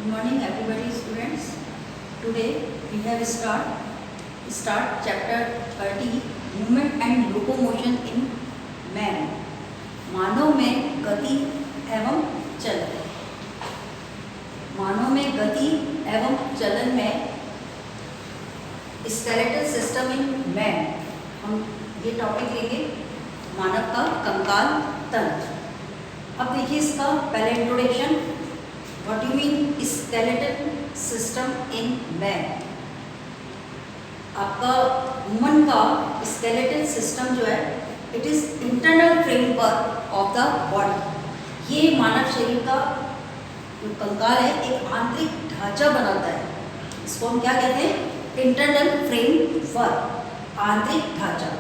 Good morning, everybody, students. Today we have start chapter 30 movement and locomotion in man. मानव में गति एवं चलन. मानव में गति एवं चलन में स्केलेटल सिस्टम इन मैन. हम ये टॉपिक लेंगे मानव का कंकाल तंत्र. अब देखिए इसका पहले introduction. What you mean skeletal system in man. आपका ह्यूमन का स्केलेटल सिस्टम जो है it is internal framework of the body. ये मानव शरीर का जो कंकाल है एक आंतरिक ढांचा बनाता है. इसको हम क्या कहते हैं? इंटरनल फ्रेमवर्क, आंतरिक ढांचा.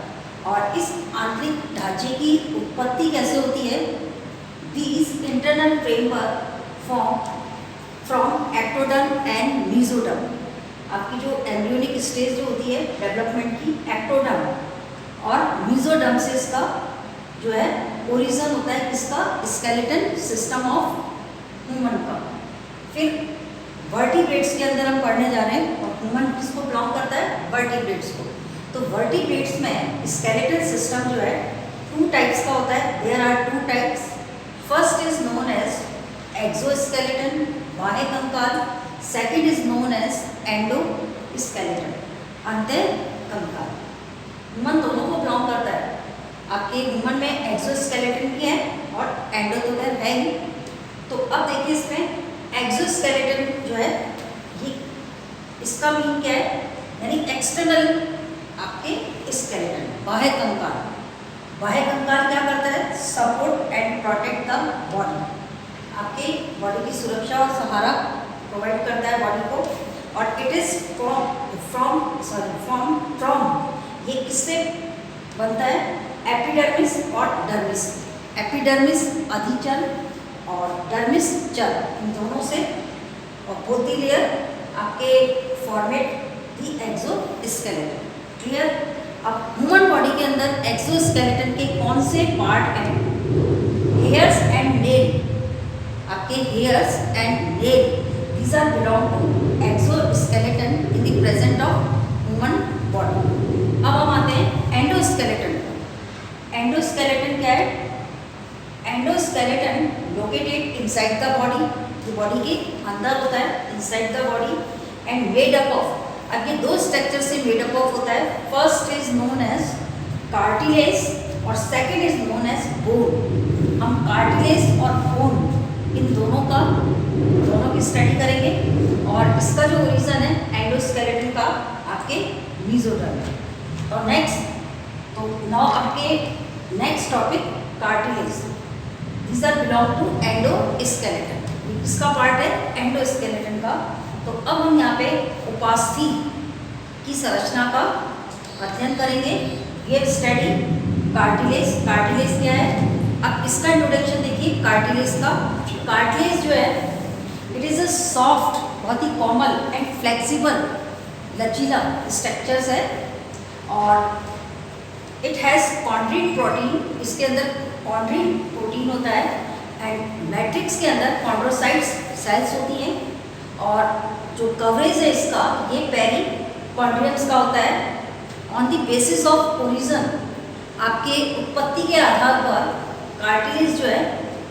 और इस आंतरिक ढांचे की उत्पत्ति कैसे होती है? These internal framework from ectoderm and mesoderm. आपकी जो एम्ब्रियोनिक स्टेज जो होती है डेवलपमेंट की, एक्टोडर्म और मेसोडर्म से इसका जो है ओरिजिन होता है इसका स्केलेटल सिस्टम ऑफ ह्यूमन का. फिर वर्टिब्रेट्स के अंदर हम पढ़ने जा रहे हैं और ह्यूमन किसको बिलोंग करता है? वर्टिब्रेट्स को. तो वर्टिब्रेट्स में स्केलेटल सिस्टम जो है 2 टाइप्स का होता है. There are 2 types. First is known as exoskeleton, बाह्य कंकाल. Second is known as endoskeleton, अंत्य कंकाल. ह्यूमन दोनों को बिलोंग करता है. आपके ह्यूमन में एक्सोस्केलेटन भी है और एंडो तो है ही. तो अब देखिए इसमें एक्सोस्केलेटन जो है ये इसका मीन क्या है? यानी एक्सटर्नल आपके स्केलेटन, बाह्य कंकाल. बाह्य कंकाल क्या करता है? Support and protect the body. आपके बॉडी की सुरक्षा और सहारा प्रोवाइड करता है बॉडी को. और इट इज फ्रॉम ये किससे बनता है? एपिडर्मिस और डर्मिस. एपिडर्मिस अधिचल और डर्मिस चल, इन दोनों से. और बोथ द लेयर आपके फॉर्मेट दी एक्सोस्केलेटन. क्लियर? अब ह्यूमन बॉडी के अंदर एक्सोस्केलेटन के कौन से पार्ट हैं? Hairs and nail. आपके hairs and nail these are belong to exoskeleton in the present of human body. अब हम आते हैं एंडोस्केलेटन. एंडोस्केलेटन क्या है? Endoskeleton located inside the body. जो बॉडी के अंदर होता है, inside the body, and made up of. अब ये 2 स्ट्रक्चर से मेड अप ऑफ होता है. First is known as cartilage और second is known as bone. हम कार्टिलेज और बोन इन दोनों की स्टडी करेंगे. और इसका जो ओरिजिन है एंडोस्केलेटन का आपके मेसोडर्म है. और तो नाउ आपके next topic cartilage. This are belong to endoskeleton. किसका पार्ट है? एंडोस्केलेटन का. तो अब हम यहाँ पे उपास्थि की संरचना का अध्ययन करेंगे. ये स्टडी कार्टिलेज. कार्टिलेज क्या है? अब इसका इंट्रोडक्शन देखिए कार्टिलेज का. कार्टिलेज जो है इट इज़ अ सॉफ्ट, बहुत ही कोमल एंड फ्लेक्सिबल, लचीला स्ट्रक्चर्स है. और इट हैज़ कॉन्ड्रिन प्रोटीन. इसके अंदर कॉन्ड्रिन प्रोटीन होता है. एंड मैट्रिक्स के अंदर कॉन्ड्रोसाइट्स सेल्स होती हैं. और जो कवरेज है इसका ये पेरिकॉन्ड्रियम्स का होता है. On the basis of origin, आपके उत्पत्ति के आधार पर कार्टिलेज जो है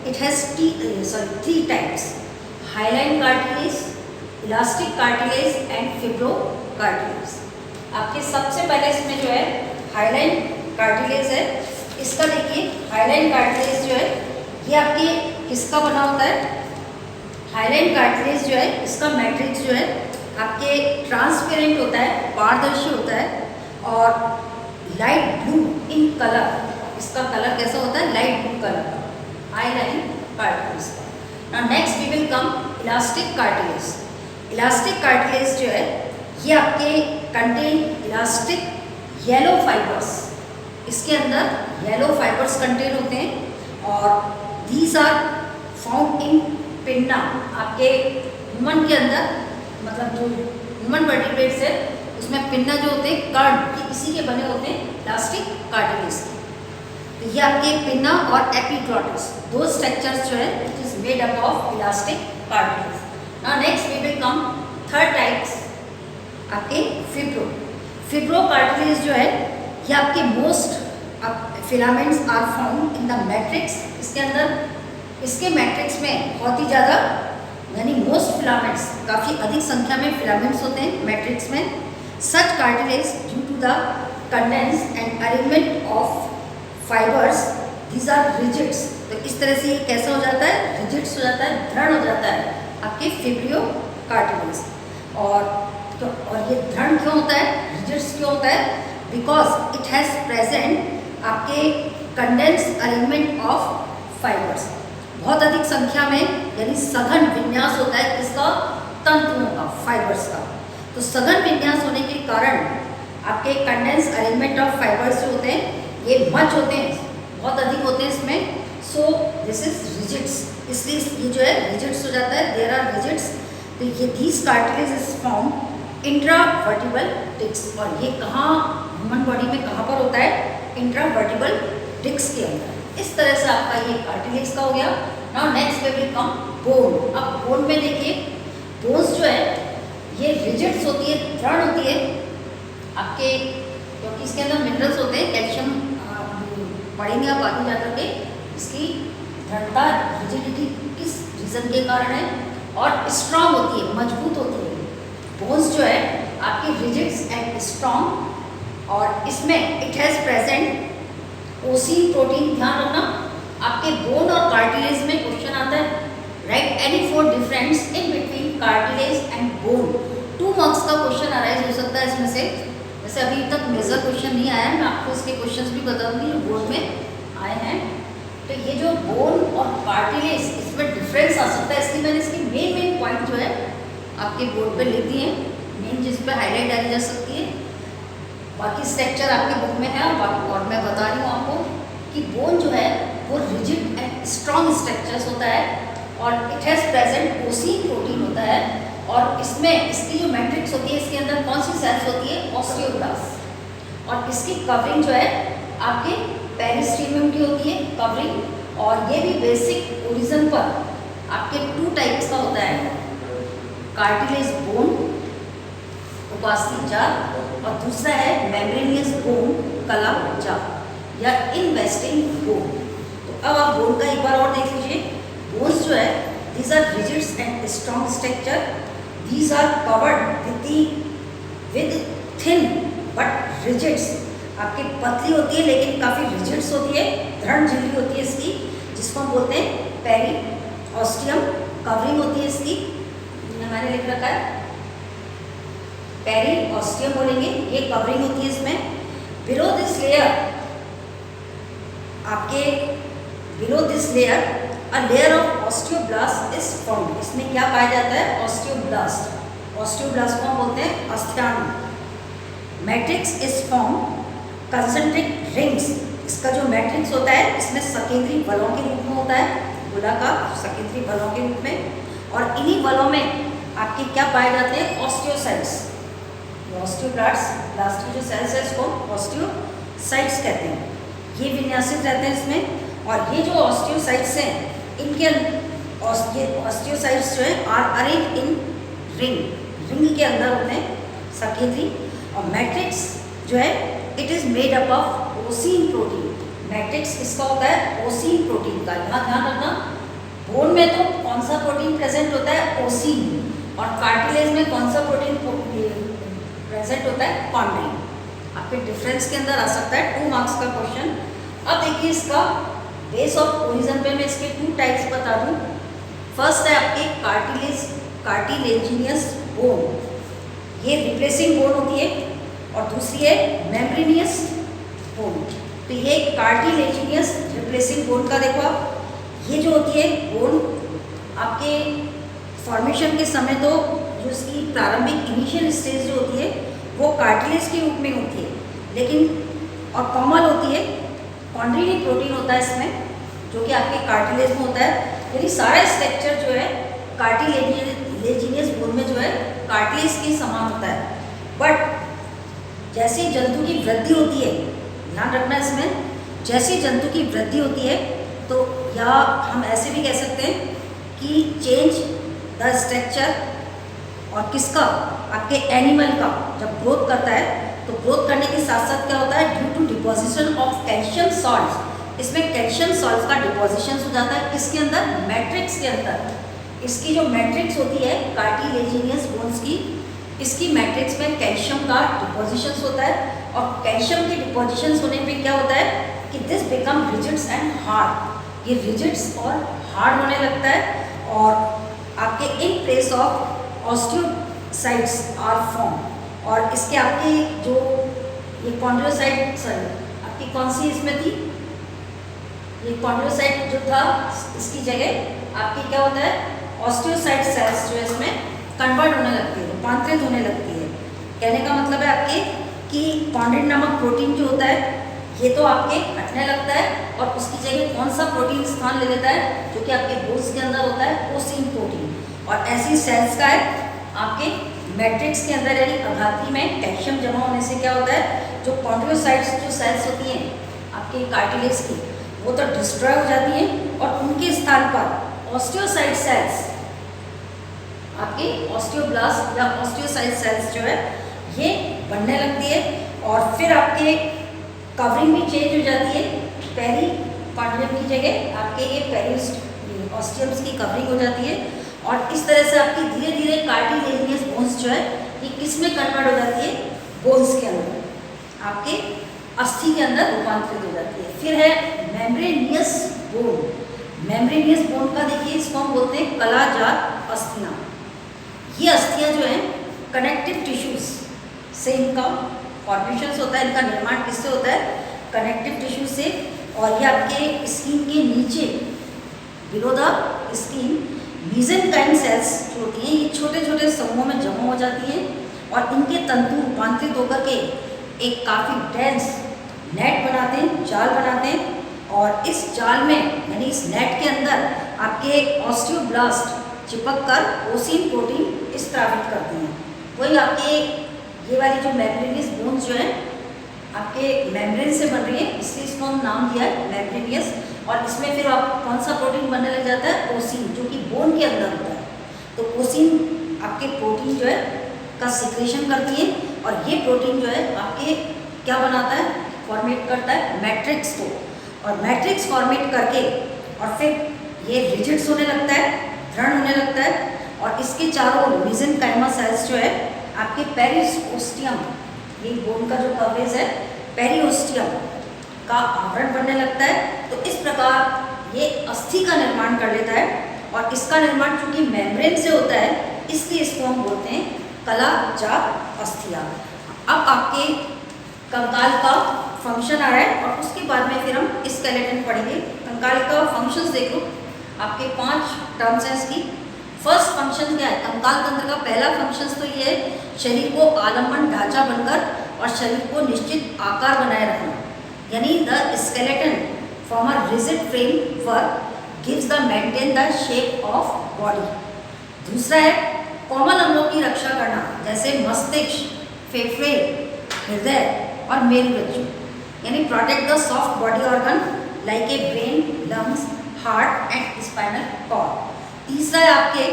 it has 3 types. Hyaline cartilage, elastic cartilage and fibro cartilage. आपके सबसे पहले इसमें जो है हाइलाइन कार्टिलेज है. इसका देखिए हाइलाइन कार्टिलेज जो है ये आपके किसका बना होता है? हाइलाइन कार्टिलेज जो है इसका मैट्रिक्स जो है आपके ट्रांसपेरेंट होता है, पारदर्शी होता है और लाइट ब्लू इन कलर. इसका कलर कैसा होता है? लाइट ब्लू कलर का. Hyaline cartilage. Now next we will come elastic cartilage. Elastic cartilage जो है ये आपके कंटेन इलास्टिक येलो फाइबर्स. इसके अंदर येलो फाइबर्स कंटेन होते हैं. और these are found in pinna. आपके ह्यूमन के अंदर, मतलब जो ह्यूमन वर्टिब्रेट्स है उसमें पिन्ना जो होते हैं कर्ण ये इसी के बने होते हैं इलास्टिक कार्टिलेज के. तो ये आपके पिन्ना और एपिग्लॉटिस 2 स्ट्रक्चर्स जो है it is made up of elastic cartilage. Now next we will come third types आपके फिब्रो कार्टिलेज जो है ये आपके most filaments are found in the matrix. इसके अंदर इसके मैट्रिक्स में बहुत ही ज़्यादा यानी मोस्ट फिलामेंट्स काफ़ी अधिक संख्या में फिलामेंट्स होते हैं मैट्रिक्स में। Such cartilage due to the condense and arrangement of fibres these are rigids. तो इस तरह से ये कैसा हो जाता है, रिजिड्स हो जाता है, दृढ़ हो जाता है आपके फिब्रियो कार्टिलेज। और ये दृढ़ क्यों होता है, रिजिड्स क्यों होता है, बिकॉज इट हैज़ प्रेजेंट आपके कंडेंस अरेंजमेंट ऑफ फाइबर्स। बहुत अधिक संख्या में यानी सघन विन्यास होता है इसका, तंतुओं का, फाइबर्स का। तो सघन विन्यास होने के कारण आपके कंडेंस अरेंजमेंट ऑफ फाइबर्स जो होते हैं ये मच होते हैं, बहुत अधिक होते हैं इसमें। सो दिस इज रिजिड्स, इसलिए ये जो है रिजिड्स हो जाता है, देयर आर रिजिड्स। तो ये these cartilage is form intravertebral disc. और ये कहाँ ह्यूमन बॉडी में कहाँ पर होता है, इंट्रावर्टिबल डिस्क के अंदर। इस तरह से आपका ये कार्टिलेज का हो गया। Now next way will come bone. अब बोन में देखिए बोन्स जो है ये रिजिड्स होती है, दृढ़ होती है आपके, क्योंकि इसके अंदर मिनरल्स होते हैं, कैल्शियम पढ़ेंगे आप आगे जाकर के। इसकी दृढ़ता रिजिडिटी किस रीज़न के कारण है, और स्ट्रॉन्ग होती है, मजबूत होती है। बोन्स जो है आपकी रिजिड्स एंड स्ट्रॉन्ग, और इसमें it has present ossein protein. ध्यान रखना आपके बोन और कार्टिलेज में क्वेश्चन आता है, right any 4 difference in between cartilage and bone. 2 marks का क्वेश्चन अराइज हो सकता है इसमें से। वैसे अभी तक मेजर क्वेश्चन नहीं आया है, मैं आपको इसके क्वेश्चंस भी बता दूंगी जो बोर्ड में आए हैं। तो ये जो बोन और कार्टिलेज इसमें डिफरेंस आ सकता है, इसलिए मैंने इसके मेन पॉइंट जो है आपके बोर्ड पे लिख दिए, मेन जिस पे हाईलाइट डाली जा सकती है। बाकी स्ट्रक्चर आपके बुक में है, और मैं बता रही हूँ आपको कि बोन जो है वो रिजिड एंड स्ट्रॉन्ग स्ट्रक्चर्स होता है, और it has present ossein protein होता है। और इसमें इसकी जो मैट्रिक्स होती है इसके अंदर कौन सी सेल्स होती है, ऑस्टियोब्लास्ट। और इसकी कवरिंग जो है आपके पेरिस्टीमियम की होती है कवरिंग। और ये भी बेसिक ओरिजिन पर आपके 2 टाइप्स का होता है, कार्टिलेज बोन उपास्थि जाल, और दूसरा है मेम्ब्रेनियस बोन कला जाल या इन्वेस्टिंग बोन। तो अब आप बोन का एक बार और देख लीजिए। बोन्स जो है these are rigids and strong structure, these are covered with thin but rigids. आपकी पतली होती है लेकिन काफ़ी रिजिड्स होती है, दृढ़ झिल्ली होती है इसकी, जिसको हम बोलते हैं पेरी ऑस्टियम। कवरिंग होती है इसकी, मैंने लिख रखा है पेरी ऑस्टियम बोलेंगे, ये कवरिंग होती है इसमें। बिलो दिस लेयर आपके below this layer a layer of osteoblast is found. इसमें क्या पाया जाता है, ऑस्टियोब्लास्ट। ऑस्टियोब्लास्ट को हम बोलते हैं अस्थियाणु। Matrix is form concentric rings. इसका जो मैट्रिक्स होता है इसमें सकेंद्री बलों के रूप में होता है, गोलाकार सकेंद्री बलों के रूप में। और इन्हीं बलों में आपके क्या पाए जाते हैं, ऑस्टियोसाइट्स। ऑस्टियोब्लास्ट की जो सेल्स है इसको ऑस्टियोसाइट्स कहते हैं। ये विन्यासित रहते हैं इसमें। और ये जो ऑस्टियोसाइट्स हैं इनके ऑस्टियोसाइट्स जो है आर अरेंज इन रिंग के अंदर होते हैं सकेंद्री। और मैट्रिक्स जो है it is made up of ossein protein. Matrix किसका होता है, ओसीन प्रोटीन का। यहाँ ध्यान रखना, बोन में तो कौन सा प्रोटीन प्रेजेंट होता है, ओसीन। और कार्टिलेज में कौन सा प्रोटीन प्रेजेंट होता है, कॉन्ड्रिन। आपके डिफरेंस के अंदर आ सकता है 2 मार्क्स का क्वेश्चन। अब देखिए इसका बेस ऑफ ओरिजिन पे मैं इसके 2 टाइप्स बता दूँ। फर्स्ट है आपके कार्टिलेजिनियस बोन, ये रिप्लेसिंग बोन होती है। और दूसरी है मेम्ब्रेनियस बोन। तो ये कार्टिलेजिनियस रिप्लेसिंग बोन का देखो आप, ये जो होती है बोन आपके फॉर्मेशन के समय तो जो इसकी प्रारंभिक इनिशियल स्टेज जो होती है वो कार्टिलेज के रूप में होती है, लेकिन और कोमल होती है, कॉन्ड्रिन प्रोटीन होता है इसमें जो कि आपके कार्टिलेज में होता है। यानी सारा स्ट्रक्चर जो है कार्टिलेजिनियस बोन में जो है कार्टिलेज के समान होता है। बट जैसे जंतु की वृद्धि होती है, ध्यान रखना इसमें, जैसे जंतु की वृद्धि होती है तो या हम ऐसे भी कह सकते हैं कि चेंज द द स्ट्रक्चर, और किसका, आपके एनिमल का जब ग्रोथ करता है तो ग्रोथ करने के साथ साथ क्या होता है, due to deposition of calcium salts, इसमें कैल्शियम सॉल्ट्स का डिपोजिशन हो जाता है किसके अंदर, मैट्रिक्स के अंदर। इसकी जो मैट्रिक्स होती है कार्टिलेजिनियस बोन्स की, इसकी मैट्रिक्स में कैल्शियम का डिपोजिशन होता है, और कैल्शियम के डिपोजिशन होने पे क्या होता है कि this become rigids and hard, ये रिजिड्स और हार्ड होने लगता है, और आपके in place of osteocytes are form, और इसके आपकी जो ये कॉन्ड्रोसाइट, सॉरी आपकी कौन सी इसमें थी, ये कॉन्ड्रोसाइट जो था इसकी जगह आपकी क्या होता है, ऑस्टियोसाइट सेल्स जो है इसमें कन्वर्ट होने लगती है, रूपांतरित होने लगती है। कहने का मतलब है आपके कि कॉन्ड्रिन नामक प्रोटीन जो होता है ये तो आपके हटने लगता है, और उसकी जगह कौन सा प्रोटीन स्थान ले लेता है, जो कि आपके बोन्स के अंदर होता है ओसिन प्रोटीन, और ऐसी सेल्स का है आपके मैट्रिक्स के अंदर, यानी अघाती में कैल्शियम जमा होने से क्या होता है, जो कॉन्ड्रोसाइट्स जो सेल्स होती हैं आपके कार्टिलेज की, वो तो डिस्ट्रॉय हो जाती हैं, और उनके स्थान पर ऑस्टियोसाइट सेल्स, आपके ऑस्टियोब्लास्ट या ऑस्टियोसाइट सेल्स जो है ये बनने लगती है, और फिर आपके कवरिंग भी चेंज हो जाती है, पेरी कॉन्ड्रियम की जगह आपके ये पेरी ऑस्टियम्स की कवरिंग हो जाती है, और इस तरह से आपकी धीरे धीरे कार्टिलेजिनियस बोन्स जो है ये किस में कन्वर्ट हो जाती है, बोन्स के अंदर, आपके अस्थि के अंदर रूपांतरित हो जाती है। फिर है मेम्ब्रेनियस बोन, मेम्ब्रेनियस बोन का देखिए इसको हम बोलते हैं कलाजार अस्थियाँ। ये अस्थियाँ जो हैं कनेक्टिव टिश्यूज से इनका फॉर्मेशन होता है, इनका निर्माण किससे होता है, कनेक्टिव टिश्यू से, और ये आपके स्किन के नीचे बिलो द स्किन मीसेनकाइम सेल्स जो होती हैं ये छोटे छोटे समूहों में जमा हो जाती हैं, और इनके तंतु रूपांतरित होकर के एक काफ़ी डेंस नेट बनाते हैं, जाल बनाते हैं, और इस जाल में यानी इस नेट के अंदर आपके ऑस्टियोब्लास्ट चिपक कर ओसिन प्रोटीन स्त्रावित करते हैं। वही आपके ये वाली जो मेम्ब्रेनियस बोन्स जो है आपके मेम्ब्रेन से बन रही है, इसलिए इसको हम नाम दिया है मेम्ब्रेनियस, और इसमें फिर आप कौन सा प्रोटीन बनने लग जाता है, ओसिन, जो कि बोन के अंदर होता है। तो ओसिन आपके प्रोटीन जो है का सिक्रेशन करती है, और ये प्रोटीन जो है आपके क्या बनाता है, फॉर्मेट करता है मैट्रिक्स को, और मैट्रिक्स फॉर्मेट करके और फिर ये रिजिड्स होने लगता है, दृढ़ होने लगता है, और इसके चारों मीसेनकाइमा सेल्स जो है आपके पेरिओस्टियम, ये बोन का जो कवरेज है पेरिओस्टियम का आवरण बनने लगता है। तो इस प्रकार ये अस्थि का निर्माण कर लेता है, और इसका निर्माण चूंकि मेम्ब्रेन से होता है इसलिए इसको हम बोलते हैं कलाजार अस्थियाँ। अब आपके कंकाल का फंक्शन आ रहा है, और उसके बाद में फिर हम स्केलेटन पढ़ेंगे। कंकाल का फंक्शंस देख लो, आपके 5 टर्म्स हैं इसकी। फर्स्ट फंक्शन क्या है, कंकाल तंत्र का पहला फंक्शन तो ये है शरीर को आलम्बन ढांचा बनकर और शरीर को निश्चित आकार बनाए रखना, यानी the skeleton form a rigid framework gives the maintain the shape of body. दूसरा है कोमल अंगों की रक्षा करना, जैसे मस्तिष्क, फेफड़े, हृदय और मेरुरज्जु, यानी protect the soft body organ like a brain, lungs, heart and spinal cord. तीसरा है आपके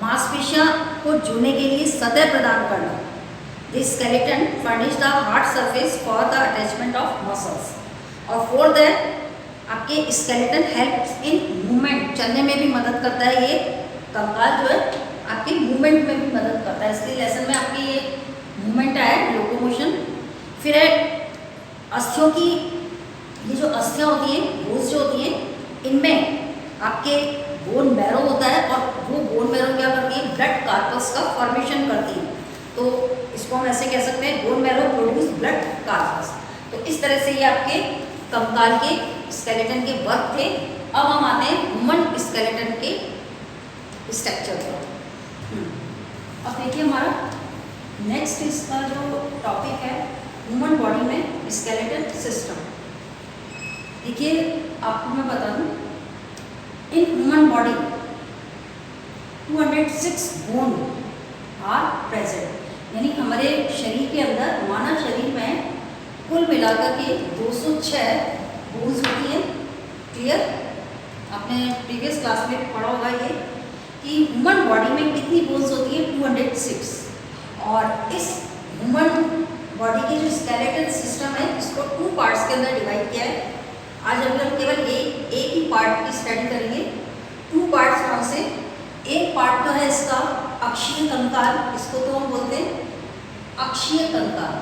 मांसपेशियां को जोड़ने के लिए सतह प्रदान करना, the skeleton furnish the hard surface for the attachment of muscles. और फोर्थ है आपके स्केलेटन हेल्प्स इन मूवमेंट, चलने में भी मदद करता है, ये कंकाल जो है आपके मूवमेंट में भी मदद करता है, इसलिए लेसन में आपके ये मूवमेंट आया है, लोकोमोशन। फिर है अस्थियों की, ये जो अस्थियाँ होती हैं, बोन्स जो होती हैं, इनमें आपके बोन मैरो होता है, और वो बोन मैरो क्या करती है, ब्लड कार्पस का फॉर्मेशन करती है। तो इसको हम ऐसे कह सकते हैं, bone marrow produce blood corpus. तो इस तरह से ये आपके कंकाल के स्केलेटन के वर्क थे। अब हम आते हैं ह्यूमन स्केलेटन के स्ट्रक्चर पर। अब देखिए हमारा नेक्स्ट इसका जो टॉपिक है ह्यूमन बॉडी में स्केलेटन सिस्टम। देखिए आपको मैं बता दूं, in human body 206 bone are present, यानी हमारे शरीर के अंदर, मानव शरीर में कुल मिलाकर के 206 बोन्स होती हैं। क्लियर, आपने प्रीवियस क्लास में पढ़ा होगा ये कि ह्यूमन बॉडी में कितनी बोन्स होती है, 206। और इस ह्यूमन बॉडी के जो स्केलेटल सिस्टम है इसको 2 पार्ट्स के अंदर डिवाइड किया है। आज हम केवल एक ही पार्ट की स्टडी करेंगे। 2 पार्ट्स कौन से? एक पार्ट तो है इसका अक्षीय कंकाल, इसको तो हम बोलते हैं अक्षीय कंकाल,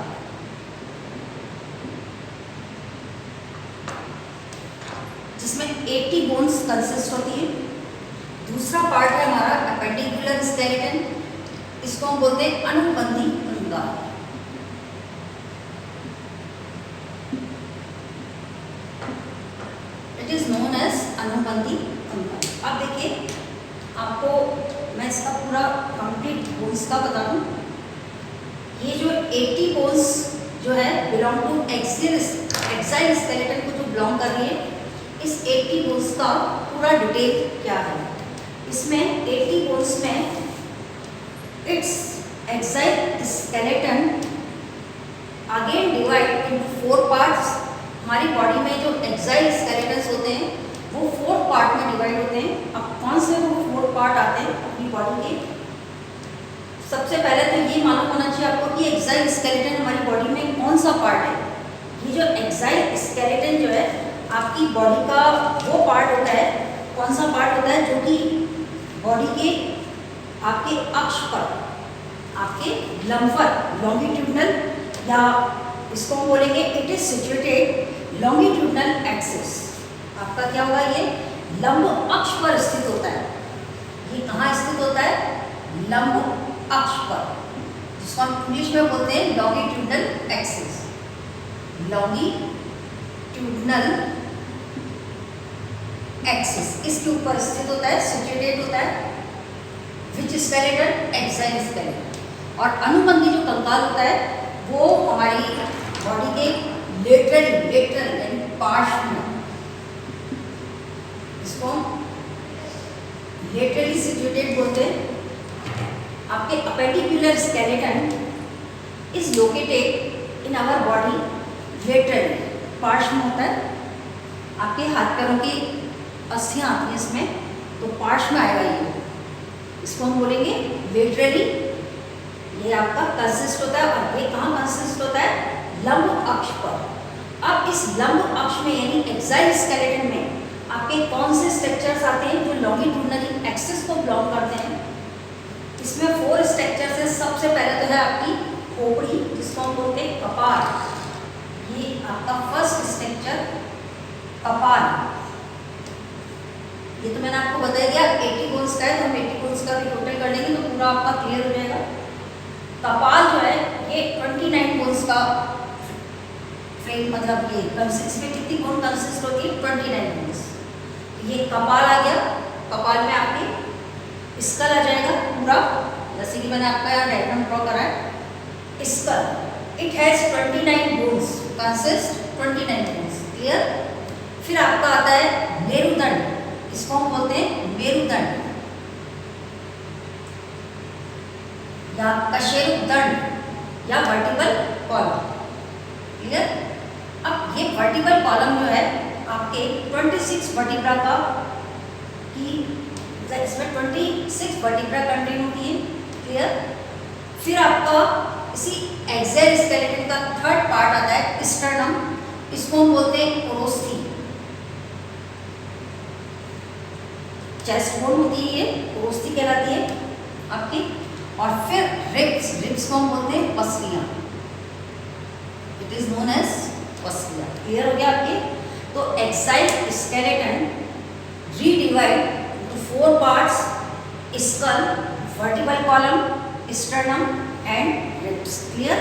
जिसमें 80 बोन्स कंसिस्ट होती है। दूसरा पार्ट है हमारा एपेंडिकुलर स्केलेटन, इसको हम बोलते हैं अनुबंधी कंकाल। इट इज नोन एज अनुबंधी कंकाल। अब देखिए, आपको मैं इसका पूरा कंप्लीट बोन्स का बता दूं। ये जो 80 बोन्स जो है बिलोंग टू एक्सियल स्केलेटन को जो बिलोंग कर रही है, इस 80 बोन्स का पूरा डिटेल क्या है। इसमें 80 बोन्स में its axial skeleton again divide into 4 parts. हमारी बॉडी में जो एक्साइल स्केलेटन्स होते हैं वो 4 पार्ट में डिवाइड होते हैं। अब कौन से वो 4 पार्ट आते हैं अपनी बॉडी के? सबसे पहले तो ये मालूम होना चाहिए आपको कि एक्साइल स्केलेटन हमारी बॉडी में कौन सा पार्ट है। ये जो एक्साइल स्केलेटन जो है आपकी बॉडी का वो पार्ट होता है, कौन सा पार्ट होता है, जो कि बॉडी के आपके अक्ष पर, आपके लंबर लॉन्गिट्यूडनल, या इसको हम बोलेंगे it is situated longitudinal axis. आपका क्या होगा, ये लंब अक्ष पर स्थित होता है। ये कहाँ स्थित होता है? लंब अक्ष पर, जिसको हम इंग्लिश में बोलते हैं लॉन्गिट्यूडनल एक्सिस। लॉन्गिट्यूडनल एक्सिस इसके ऊपर स्थित होता है, सिचुएटेड होता है। Which skeleton? Axial skeleton. और अनुबंधी जो कंकाल होता है वो हमारी बॉडी के लेटरल यानी पार्श्व में, इसको लेटरली सिचुएटेड बोलते हैं। आपके appendicular skeleton is located in our body laterally, पार्श्व में होता है। आपके हाथ पैरों की अस्थियां आती हैं इसमें, तो पार्श्व में आएगा ये, इसको हम बोलेंगे लेटरली। ये आपका कंसिस्ट होता है, और ये कहाँ कंसिस्ट होता है? लंब अक्ष पर। अब इस लंब अक्ष में यानी एक्साइल स्केलेटन में आपके कौन से स्ट्रक्चर्स आते हैं जो लॉन्गिट्यूडनल एक्सिस को बिलोंग करते हैं? इसमें 4 स्ट्रक्चर्स हैं। सबसे पहले तो है आपकी खोपड़ी, जिसको हम बोलते हैं कपाल। ये आपका फर्स्ट स्ट्रक्चर कपाल। ये तो मैंने आपको बता दिया 80 बोन्स का है, तो हम 80 बोन्स का भी टोटल कर लेंगे तो पूरा आपका क्लियर हो जाएगा। कपाल जो है ये 29 बोन्स का फ्रेम, मतलब ये कंसिस्ट में कितनी बोन कंसिस्ट होती है? 29 बोन्स। ये कपाल आ गया। कपाल में आपके स्कल आ जाएगा पूरा, जैसे कि मैंने आपका यहाँ डायग्राम ड्रॉ करा है। Skull it has 29 bones, consist 29 bones. Clear? फिर आपका आता है मेरुदंड, इसको हम बोलते हैं मेरुदंड या कशेरुदंड या वर्टिकल कॉलम। क्लियर? अब ये वर्टिकल कॉलम जो है आपके 26 वर्टिब्रा का की, इसमें 26 वर्टिब्रा कंटेन होती है। क्लियर? फिर आपका इसी एक्साइल स्केलेटन का 3rd पार्ट आता है स्टर्नम, इसको हम बोलते हैं ओरोस्थी। चेस्ट बोन होती है, ये ओरोस्थी कहलाती है आपकी। और फिर रिब्स को हम बोलते हैं पसलियाँ। इट इज नोन एज पसलियाँ। क्लियर हो गया आपके? तो axial skeleton redivide into 4 parts: skull, vertical column, sternum and ribs. Clear?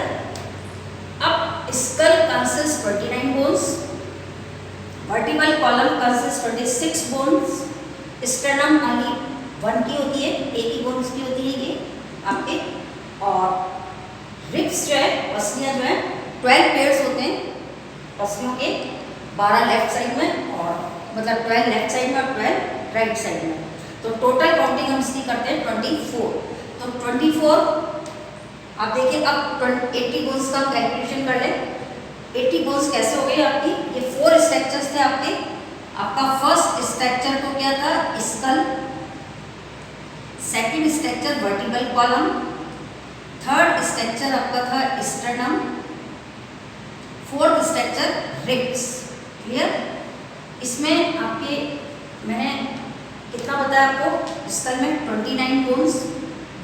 अब skull consist 29 bones, vertical column consist 26 bones, sternum only 1 की होती है, एक ही बोन्स की होती है ये आपके। और रिब्स जो है, पसलियाँ जो है 12 पेयर्स होते हैं पसलियों के, 12 लेफ्ट साइड में, और मतलब 12 लेफ्ट साइड में और 12 राइट साइड में। तो टोटल काउंटिंग हम इसकी करते हैं 24। तो 24 आप देखिए, अब 80 बोन्स का कैलकुलेशन कर लें। 80 बोन्स कैसे हो गए आपकी? ये 4 स्ट्रक्चर्स थे आपके। आपका फर्स्ट स्ट्रक्चर तो क्या था? Skull, second structure vertical column, third structure आपका था sternum, fourth structure ribs. Clear? इसमें आपके मैंने कितना बताया आपको, स्कल में 29 बोन्स,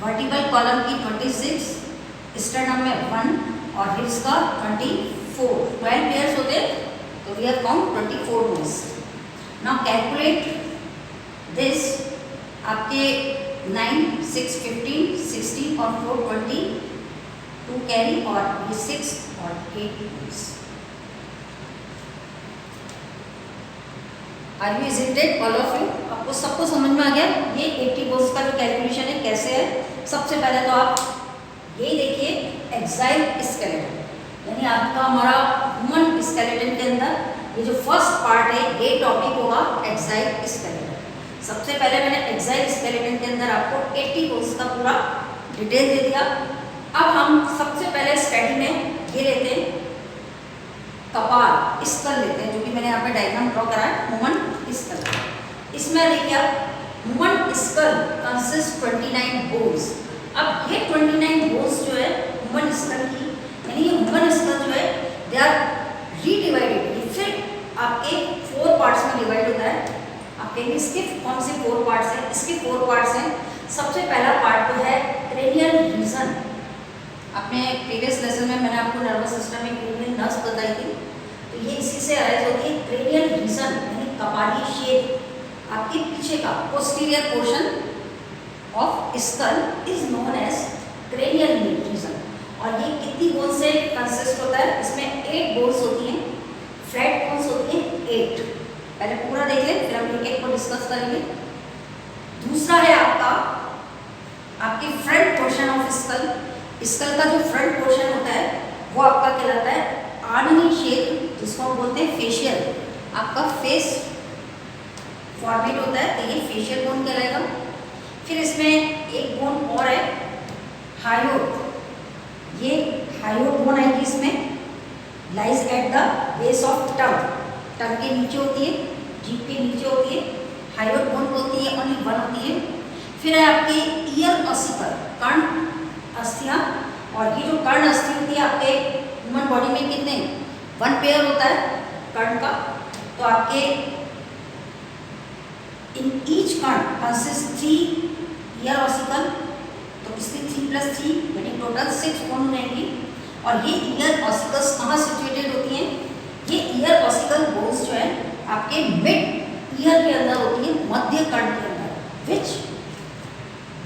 वर्टिकल कॉलम की 26, स्टर्नम में 1 और रिब्स का 24, 12 पेयर्स होते हैं, तो we have count 24 bones. Now calculate this, आपके 9, 6, 15, 16 और 4, 20, 2 कैरी और ये 6 और 8 bones. Are you excited all of you? आपको सबको समझ में आ गया ये 80 बोन्स का जो कैलकुलेशन है कैसे है? सबसे पहले तो आप यही देखिए एक्साइल स्केलेटन, यानी आपका हमारा ह्यूमन स्केलेटन के अंदर ये जो फर्स्ट पार्ट है ये टॉपिक होगा एक्साइल स्केलेटन। सबसे पहले मैंने एक्साइल स्केलेटन के अंदर आपको 80 बोन्स का पूरा डिटेल दे दिया। अब हम सबसे पहले स्टडी में ये लेते हैं कपाल, स्कल लेते हैं, जो कि मैंने यहाँ पे डायग्राम ड्रॉ करा है, ह्यूमन स्कल। इसमें देखिए आप ह्यूमन स्कल कंसिस्ट 29 बोन्स। अब ये 29 बोन्स जो है ह्यूमन स्कल की, यानी ये ह्यूमन स्कल जो है दे आर रीडिवाइडेड, ये फिर आपके 4 पार्ट्स में डिवाइड होता है। आप कहेंगे इसके कौन से 4 पार्ट्स हैं? इसके 4 पार्ट्स हैं। सबसे पहला पार्ट तो है क्रेनियल रीजन। अपने प्रीवियस लेसन में मैंने आपको नर्वस सिस्टम में क्रेनियल नर्व्स बताई थी, तो ये इसी से अराइज होती है। क्रेनियल रीजन यानी कपाली शेप, आपके पीछे का posterior portion of skull is known as cranial region. और ये कितनी बोन से कंसिस्ट होता है? इसमें 8 बोन्स होती हैं, फ्लैट बोन्स होती हैं 8। पहले पूरा देख लें, फिर हम एक को डिस्कस करेंगे। दूसरा है आपकी front portion of skull. Skull का जो फ्रंट पोर्शन होता है वो आपका कहलाता है आननी क्षेत्र, जिसको हम बोलते हैं फेशियल। आपका फेस फॉर्मेट होता है तो ये फेशियल बोन कहलाएगा। फिर इसमें एक बोन और है हायोड, ये हायोड बोन आएगी इसमें, lies at the base of tongue, tongue के नीचे होती है, जीभ के नीचे होती है। हायोड बोन होती है, ओनली 1 होती है। फिर है आपकी ईयर ऑसिकल, कर्ण अस्थियाँ, और ये जो कर्ण अस्थि होती है आपके ह्यूमन बॉडी में कितने 1 पेयर होता है कर्ण का, तो आपके इन ईच कर्ण कंसिस्ट 3 ईयर ऑसिकल, तो इसलिए 3 + 3 यानी टोटल 6 बोन रहेंगी। और ये ईयर ऑसिकल्स कहाँ सिचुएटेड होती हैं? ये ईयर ऑसिकल बोन्स जो है आपके मिड ईयर के अंदर होती है, मध्य कर्ण के अंदर, विच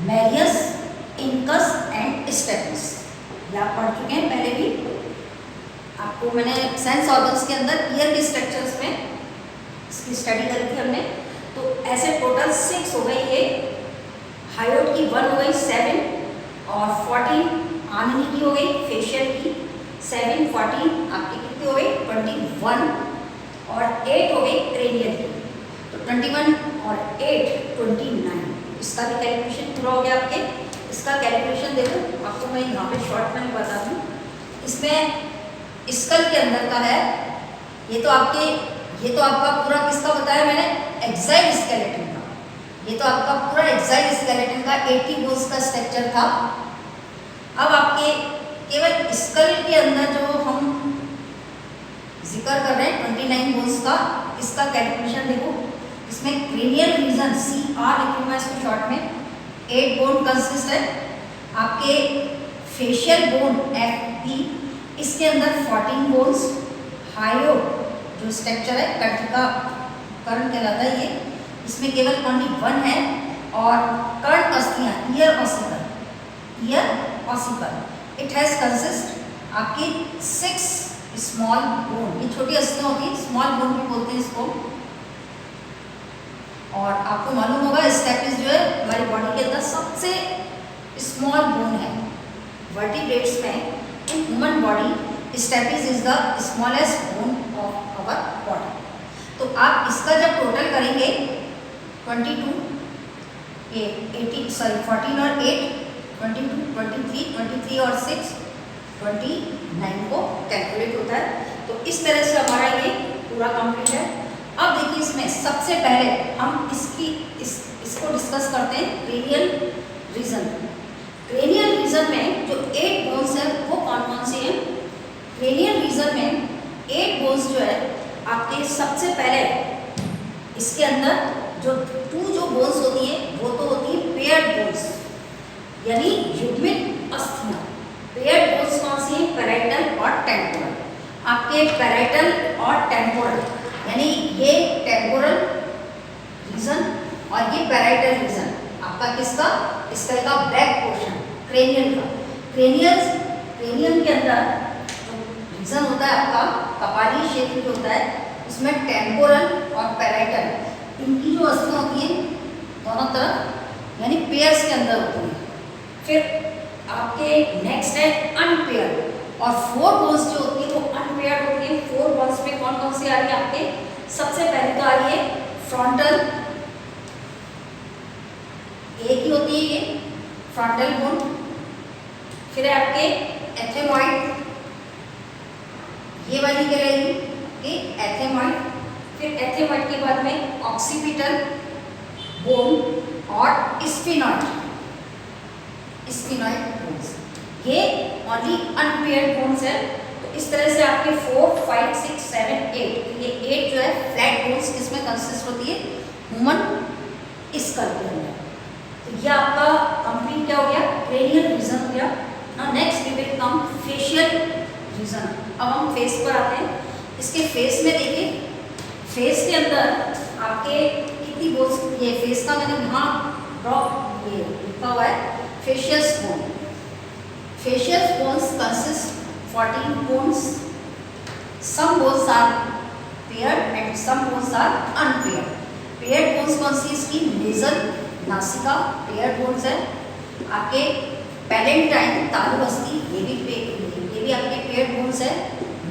मैरियस, इंकस एंड स्टेपिस। ये आप पढ़ चुके हैं पहले भी, आपको मैंने सेंस ऑर्गन्स के अंदर ईयर के स्ट्रक्चर्स में इसकी स्टडी करी थी हमने। तो ऐसे टोटल 6 हो गई, ये हायोड की 1 हो गई 7 और 14 आननी की हो गई, फेशियल की 7, 14 आपकी कितनी हो गई 21 और 8 हो गई क्रेनियल की, तो 21 और 8 29। इसका भी कैलकुलेशन पूरा हो गया आपके। इसका कैलकुलेशन देखो, आपको मैं यहाँ पे शॉर्ट में बता दूँ। इसमें स्कल के अंदर का है, ये तो आपका पूरा किसका बताया मैंने, एक्साइल स्केलेटन का। ये तो आपका पूरा एक्साइल स्केलेटन का 80 बोन्स का स्ट्रक्चर था। अब आपके केवल स्कल के अंदर जो हम जिक्र कर रहे हैं 29 बोन्स का, इसका कैलकुलेशन देखो। इसमें क्रेनियल रीजन CR लिखूंगा इसको शॉर्ट में, 8 बोन कंसिस्ट है। आपके फेशियल बोन FP, इसके अंदर 14 बोन्स। हायोड जो स्ट्रक्चर है कर्ण कर्ण कहलाता है ये, इसमें केवल ओनली 1 है। और कर्ण अस्थियाँ ear ossicle, it has consist आपकी 6 स्मॉल बोन, ये छोटी अस्थियाँ होती हैं, स्मॉल बोन भी बोलते हैं इसको। और आपको मालूम होगा स्टेपिस जो है हमारी बॉडी के अंदर सबसे स्मॉल बोन है वर्टिब्रेट्स में। In human body stapes is the smallest bone of our body. तो आप इसका जब टोटल करेंगे 22, 14 और 8 22, 23 और 6 29 को कैलकुलेट होता है। तो इस तरह से हमारा ये पूरा कंप्लीट है। अब देखिए इसमें सबसे पहले हम इसको डिस्कस करते हैं क्रेनियल रीजन। क्रेनियल रीजन में जो 8 बोन्स है वो कौन कौन से हैं? क्रेनियल रीजन में 8 बोन्स जो है आपके सबसे पहले इसके अंदर जो 2 जो बोन्स होती है वो तो होती है पेयर्ड बोन्स, यानी युग्मित अस्थियां। पेयर्ड बोन्स कौन सी हैं? पैराइटल और टेम्पोरल। आपके पैराइटल और टेम्पोरल, यानी ये टेम्पोरल रीजन और ये पैराइटल रीजन आपका किसका? स्कल का बैक पोर्शन, क्रेनियल का। क्रेनियल के अंदर जो रीजन होता है आपका कपालीय क्षेत्र जो होता है उसमें टेम्पोरल और पैराइटल इनकी जो अस्थियां होती हैं दोनों तरफ यानी पेयर्स के अंदर होती हैं। फिर आपके नेक्स्ट है अनपेयर्ड, और 4 बोन्स जो होती है वो अनपेयर्ड होती है। 4 बोन्स में कौन कौन सी आ रही है आपके? सबसे पहले तो आ रही है फ्रंटल, एक ही होती है ये फ्रंटल बोन। फिर है आपके एथेमॉइड, ये वाली क्या रहेगी? एथेमॉइड। फिर एथेमॉइड के बाद में ऑक्सीपिटल बोन और स्फिनॉइड बोन्स, ये ओनली अनपेयर्ड बोन्स है। तो इस तरह से आपके 4, 5, 6, 7, 8, ये 8 जो है फ्लैट बोन्स किसमें कंसिस्ट होती है? ह्यूमन स्कल के अंदर। तो ये आपका कंप्लीट क्या हो गया? क्रेनियल रीजन हो गया। Now next we will come facial region. अब हम फेस पर आते हैं। इसके फेस में देखिए, फेस के अंदर आपके कितनी बोन्स, ये फेस का मैंने यहाँ ड्रॉ ये लिखा हुआ है facial bone. Facial bones consist 14 bones. Some bones are paired and some bones are unpaired. Paired bones कौन सी? इसकी नेजल, नासिका पेयर्ड बोन्स है। आपके पैलेंटाइन, तालु अस्थि, ये भी आपके पेयर्ड बोन्स है।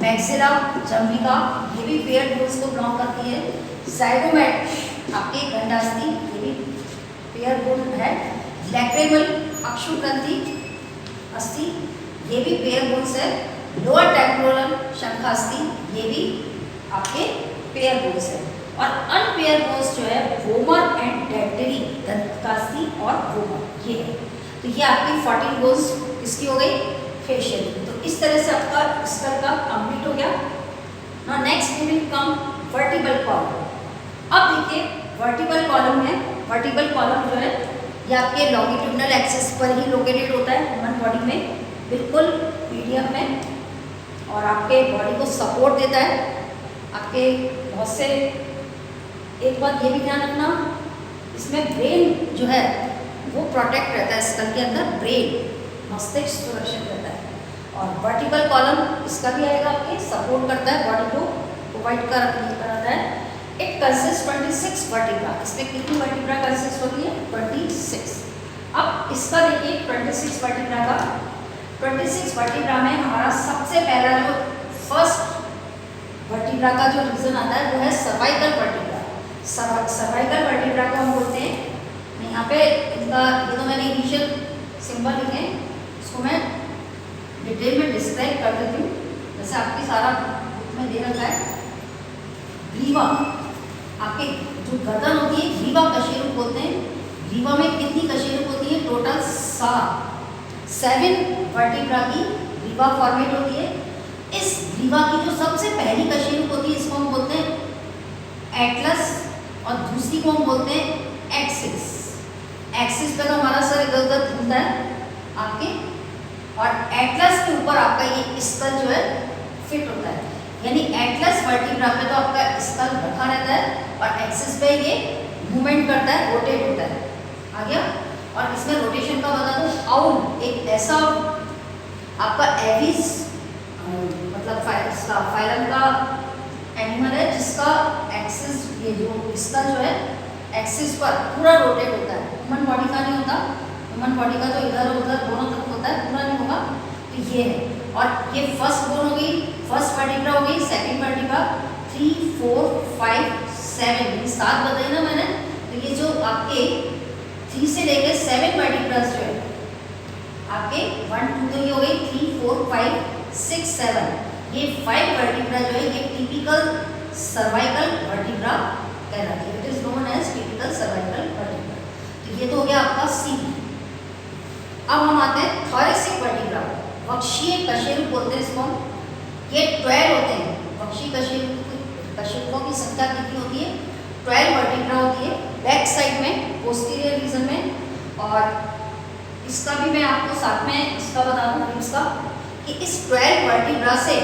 मैक्सिला, जंभिका, ये भी पेयर्ड बोन्स को बिलोंग करती है। ज़ाइगोमेट आपके गंडास्थि, ये भी पेयर्ड बोन है। लैक्रिमल, अक्षुग्रंथि अस्थि, ये भी पेयर बोन्स है। लोअर टेम्पोरल शंखास्थि, ये भी आपके पेयर बोन्स है। और अनपेयर बोन्स जो है वोमर एंड डेंटरी, दंतास्थि और वोमर, ये है। तो ये आपकी 14 बोन्स किसकी हो गई? फेशियल। तो इस तरह से आपका स्कल का कंप्लीट हो गया। Now next we will come vertebral column. अब देखिए वर्टिबल कॉलम में, वर्टिबल कॉलम जो है ये आपके लॉन्गिट्यूडिनल एक्सिस पर ही लोकेटेड होता है ह्यूमन बॉडी में, बिल्कुल मीडियम में, और आपके बॉडी को सपोर्ट देता है। आपके बहुत से, एक बात ये भी ध्यान रखना, इसमें ब्रेन जो है वो प्रोटेक्ट रहता है स्कल के अंदर, ब्रेन मस्तिष्क सुरक्षित रहता है। और वर्टिकल कॉलम इसका भी आएगा, आपके सपोर्ट करता है बॉडी को, प्रोवाइड कराता है। It consist 26 vertebra. इसमें कितनी वर्टिब्रा कंसिस्ट होती है? 26। अब इसका देखिए 26 वर्टिब्रा का, 26 वर्टिब्रा में हमारा सबसे पहला जो फर्स्ट वर्टिब्रा का जो रीजन आता है वो है सर्वाइकल वर्टिब्रा। सर्वाइकल वर्टिब्रा को हम बोलते हैं, यहाँ पे इनका ये तो मैंने इनिशियल सिंबल लिखे, इसको मैं डिटेल में डिस्क्राइब कर देती हूँ। जैसे आपकी सारा बुक में दे रखा है। ग्रीवा, आपके जो गर्दन होती है ग्रीवा कशेरुक बोलते हैं। ग्रीवा में कितनी कशेरुक होती है? टोटल 7 वर्टिब्रा की ग्रीवा फॉर्मेट होती है। इस ग्रीवा की जो सबसे पहली कशेरुक होती है इसको हम बोलते हैं एटलस, और दूसरी को हम बोलते हैं एक्सिस। एक्सिस पे तो हमारा सर इधर उधर घूमता है आपके, और एटलस के ऊपर आपका ये स्कल जो है फिट होता है, यानी एटलस वर्टिब्रा पे तो आपका स्कल रखा रहता है और एक्सिस पे ये मूवमेंट करता है, रोटेट होता है। आ गया? और इसमें रोटेशन का बता दो, आउल एक ऐसा आपका एविस मतलब फाइलम का एनिमल है जिसका एक्सिस, ये जो इसका जो है एक्सिस पर पूरा रोटेट होता है। ह्यूमन बॉडी का नहीं होता, ह्यूमन बॉडी का तो इधर उधर दोनों तरफ होता है, पूरा नहीं होगा। तो ये है, और ये फर्स्ट बोन हो गई, फर्स्ट वर्टिब्रा हो गई, सेकंड वर्टिब्रा, 3, 4, 5, 7, ये 7 बताई ना मैंने। तो ये जो आपके 3 से लेकर 7 वर्टिब्रास जो है आपके 1, 2 तो ये हो गई, 3, 4, 5, 6, 7, ये 5 वर्टिब्रा जो है ये टिपिकल सर्वाइकल वर्टिब्रा कहलाती है। It is known as typical cervical vertebra. तो ये तो हो गया आपका सी। अब हम आते हैं थोरेसिक वर्टिब्रा, वक्षीय कशेरुक बोलते हैं इसको। ये 12 होते हैं वक्षीय कशेरुकों की संख्या कितनी होती है? 12 वर्टिब्रा होती है बैक साइड में, पोस्टीरियर रीजन में। और इसका भी मैं आपको साथ में इसका बता दूं रिब्स का, कि इस 12 वर्टिब्रा से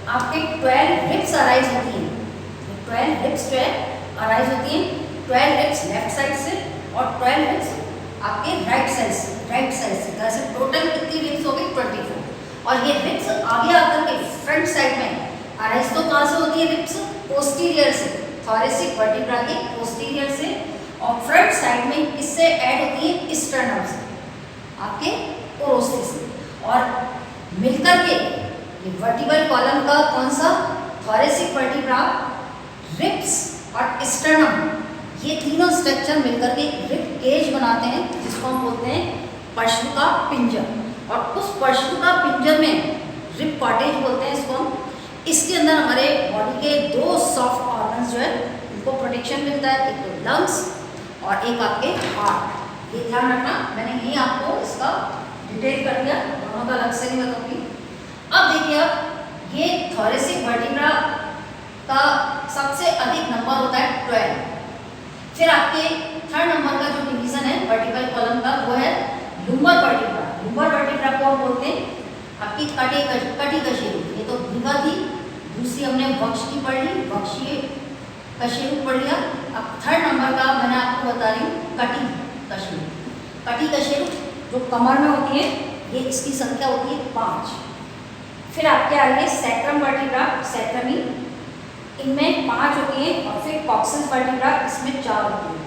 आपके 12 रिब्स अराइज होती हैं। 12 रिब्स जो है अराइज होती हैं, 12 रिब्स लेफ्ट साइड से और 12 रिब्स आपके राइट साइड से। वैसे टोटल कितनी रिब्स हो गई? 24। और ये रिब्स आगे आकर के फ्रंट साइड में अराइज तो कहाँ से होती है? रिब्स पोस्टीरियर से, थोरेसिक वर्टिब्रा के पोस्टीरियर से। और फ्रंट साइड में किससे ऐड होती है? स्टर्नम से, आपके ओरोस्टिस से। और मिलकर के ये वर्टिब्रल कॉलम का कौन सा? थोरेसिक वर्टिब्रा, रिब्स और स्टर्नम, ये तीनों स्ट्रक्चर मिलकर के रिब केज बनाते हैं, जिसको हम बोलते हैं पशु का पिंजर। और उस पशु का पिंजर में रिब कॉटेज बोलते हैं इसको हम। इसके अंदर हमारे बॉडी के 2 सॉफ्ट ऑर्गन्स जो है उनको प्रोटेक्शन मिलता है, एक तो लंग्स और एक आपके हार्ट। ये ध्यान रखना, मैंने यही आपको इसका डिटेल कर दिया, दोनों का अलग से नहीं बताऊंगी। अब देखिए, अब ये थोरेसिक वर्टिब्रा का सबसे अधिक नंबर होता है 12। फिर आपके 3rd नंबर का जो डिवीजन है वर्टिब्रल कॉलम का, वो है लुम्बर वर्टिब्रा। लुम्बर वर्टिब्रा को हम बोलते हैं आपकी कटी कशेरुक। ये तो भृंगा थी, दूसरी हमने वक्ष की पढ़ ली, वक्षीय कशेरुक पढ़ लिया। अब 3rd नंबर का मैं आपको बता रही हूँ कटी कशेरुक। कटी कशेरुक जो कमर में होती है, ये इसकी संख्या होती है 5। फिर आपके आगे सैक्रम वर्टिब्रा, सैक्रमी, इनमें 5 होती है। और फिर कॉक्सिस वर्टिब्रा, इसमें 4 होती है।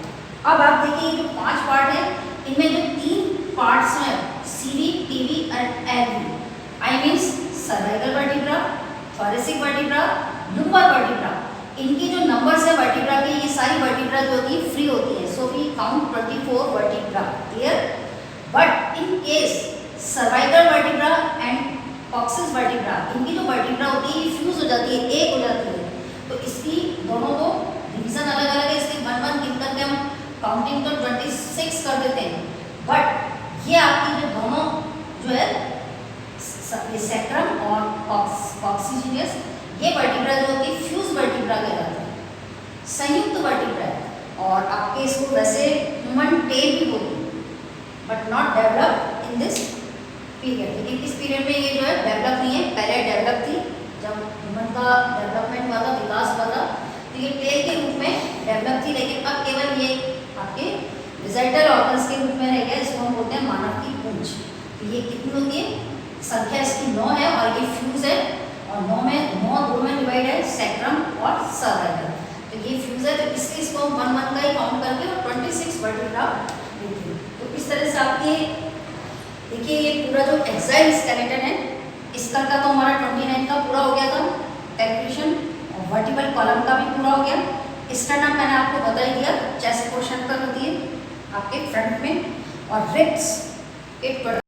अब आप देखिए, ये जो 5 पार्ट है, इनमें जो 3 पार्ट्स हैं, CV, TV and LV, I means cervical vertebra, thoracic vertebra, lumbar vertebra, इनके जो नंबर्स है वर्टिब्रा के, ये सारी वर्टिब्रा जो होती है फ्री होती है। So we count 24 vertebra clear. But in case cervical vertebra and coccyx vertebra, इनकी जो वर्टिब्रा होती है ये फ्यूज हो जाती है, एक हो जाती है। तो इसकी दोनों को डिवीजन अलग अलग है, इसके 1-1 गिन करके हम काउंटिंग तो 26 कर देते हैं। बट ये आपकी जो दोनों जो है ये सैक्रम और कॉक्सिजिनियस, ये वर्टिब्रा जो होती है फ्यूज वर्टिब्रा कहलाते हैं, संयुक्त वर्टिब्रा है। और आपके इसको वैसे ह्यूमन टेल भी बोलते हैं, but not develop in this period. लेकिन इस पीरियड में ये जो है डेवलप नहीं है, पहले डेवलप थी जब ह्यूमन का डेवलपमेंट हुआ था, विकास हुआ था, तो ये टेल के रूप में डेवलप थी। लेकिन अब केवल ये आपके रिजल्टल ऑर्गन्स के रूप में रह गया, इसको हम बोलते हैं मानव की पूंछ। तो ये कितनी होती है? संख्या इसकी 9 है और ये फ्यूज है। और 9 दो में डिवाइड है, सैक्रम और सर्वाइकल। तो ये फ्यूज है, तो इसलिए इसको हम 1-1 का ही काउंट करके और 26 वर्टिब्रा देते हैं। तो इस तरह से आपके देखिए, ये पूरा जो एक्साइल स्केलेटन है, इसका तो हमारा 29 का पूरा हो गया था कैलकुलेशन, और वर्टिब्रल कॉलम का भी पूरा हो गया। स्टर्नम मैंने आपको बता ही दिया, चेस्ट पोर्शन पर होती है आपके फ्रंट में। और रिब्स एक